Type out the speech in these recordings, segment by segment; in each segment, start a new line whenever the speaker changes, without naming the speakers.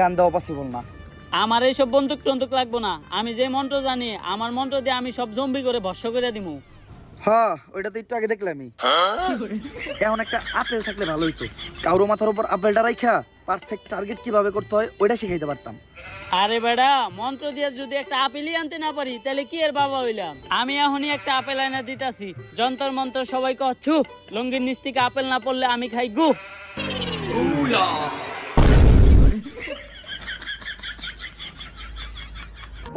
গান দেওয়া পসিবল না।
আমার এইসব বন্দুক টন্দুক লাগবো না, আমি যে মন্ত্র জানি আমার মন্ত্র দিয়ে আমি সব জম্বি করে ভস্য করে দিমু।
হ্যাঁ, ওইটা তো একটু আগে দেখলামই। এখন একটা আপেল থাকলে ভালো হইতো, কারো মাথার উপর আপেলটা রাইখা পারফেক্ট টার্গেট কিভাবে করতে হয় ওইটা শিখাইতে পারতাম।
আরে বেড়া, মন্ত্র দিয়ে যদি একটা আপেলই আনতে না পারি তাহলে কি এর বাবা হইলাম? আমি এখনই একটা আপেল আইনা দিতাছি, যন্তর মন্ত্র সবাই কচ্ছু, লঙ্গির নিচ থেকে আপেল না পড়লে আমি খাই গু।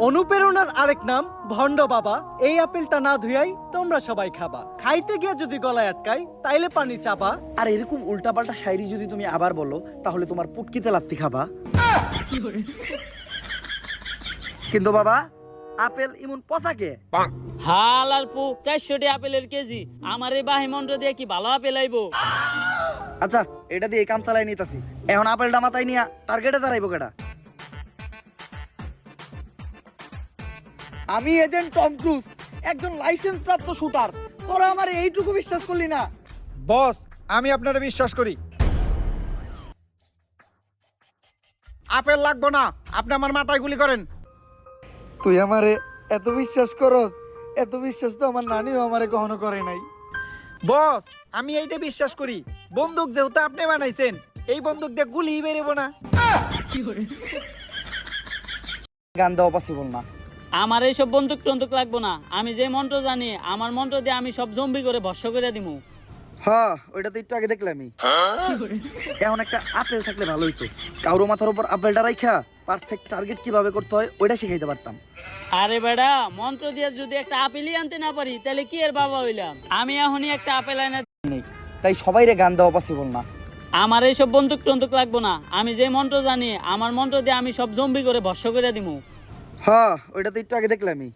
অনুপ্রেরণার আরেক নাম ভণ্ড বাবা। এই আপেলটা না ধুয়াই তোমরা সবাই খাবা, খাইতে গিয়ে যদি গলায় আটকাই তাইলে পানি চাপা।
আর এরকম উল্টাপাল্টা শায়রি যদি তুমি আবার বলো তাহলে তোমার পুটকিতে লাত্তি খাবা। কিন্তু বাবা, আপেল এমন পচাকে?
হাল আর পু 400 আপেলের কেজি, আমার এই বাহি মন্ত্র দিয়ে কি ভালো আপেল আইবো?
আচ্ছা, এটা দিয়ে কাম চালাই নিতেছি। এখন আপেলটা মাথায় নিয়া টার্গেটে দাঁড়াইবো কেডা? আমি এজেন্ট টম ক্রুজ, একজন লাইসেন্স প্রাপ্ত শুটার। তোরা আমার এইটুকু বিশ্বাস করলি না?
বস, আমি আপনারা বিশ্বাস করি। আপেল লাগবো না, আপনি আমার মাথায় গুলি করেন।
তুই আমারে এত বিশ্বাস করস? এত বিশ্বাস তো আমার নানিও আমারে কখনো করে নাই।
বস, আমি এইটা বিশ্বাস করি, বন্দুক যেহেতু আপনি বানাইছেন, এই বন্দুক দিয়ে গুলি বেরোবো না।
গান দেওয়া পসিবল না।
আমার এইসব বন্দুক টন্দুক লাগবো না, আমি যে মন্ত্র জানি আমার মন্ত্র দিয়ে আমি সব জম্বি করে ভস্য করে দিমু।
হ্যাঁ, ওইটা তো একটু আগে দেখলামই। এখন একটা আপেল থাকলে ভালো হইতো, কারো মাথার উপর আপেলটা রাইখা পারফেক্ট টার্গেট কিভাবে করতে হয় ওইটা শিখাইতে পারতাম।
আরে বেড়া, মন্ত্র দিয়ে যদি একটা আপেলই আনতে না পারি তাহলে কি এর বাবা হইলাম? আমি এখনই একটা আপেল আইনা।
তাই সবাইরে গান দেওয়া পসিবল না।
আমার এইসব বন্দুক টন্দুক লাগবো না, আমি যে মন্ত্র জানি আমার মন্ত্র দিয়ে আমি সব জম্বি করে ভস্য করে দিমু।
হ্যাঁ, ওইটা তো একটু আগে দেখলামই।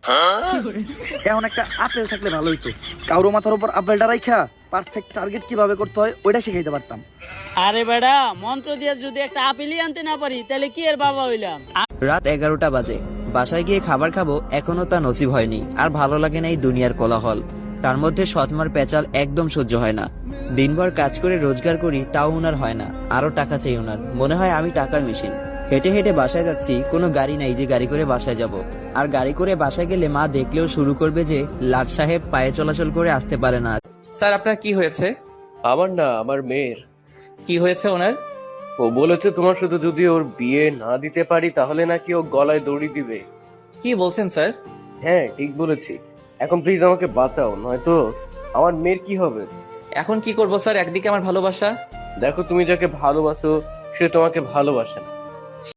এখন একটা আপেল থাকলে ভালো হইতো, কারো মাথার উপর আপেলটা রাইখা পারফেক্ট টার্গেট কিভাবে করতে হয় ওইটা শিখাইতে পারতাম।
আরে বেড়া, মন্ত্র দিয়ে যদি একটা আপেলই আনতে না পারি তাহলে কি এর বাবা হইলাম?
রাত 11টা বাজে। বাসায় গিয়ে খাবার খাবো, এখনো তা নসিব হয়নি। আর ভালো লাগে না এই দুনিয়ার কোলাহল, তার মধ্যে সৎমার পেঁচাল একদম সহ্য হয় না। দিনভর কাজ করে রোজগার করি, তাও ওনার হয় না, আরো টাকা চাই ওনার। মনে হয় আমি টাকার মেশিন। হেঁটে হেঁটে বাসায় যাচ্ছি, কোনো গাড়ি নাই যে গাড়ি করে বাসায় যাব। আর গাড়ি করে বাসায় গেলে মা দেখলেও শুরু করবে যে লাট সাহেব পায়ে চলাচল করে আসতে পারে না।
স্যার, আপনার কি হয়েছে?
আমার না, আমার মেয়ের।
কি হয়েছে ওনার?
ও বলেছে তোমার সাথে যদি ওর বিয়ে না দিতে পারি তাহলে নাকি ও গলায় দড়ি দিবে।
কি বলছেন স্যার?
হ্যাঁ, ঠিক বলেছি। এখন প্লিজ আমাকে বাঁচাও, নয়তো আমার মেয়ের কি হবে।
এখন কি করব স্যার? একদিকে আমার ভালোবাসা।
দেখো, তুমি যাকে ভালোবাসো সে তোমাকে ভালোবাসে না।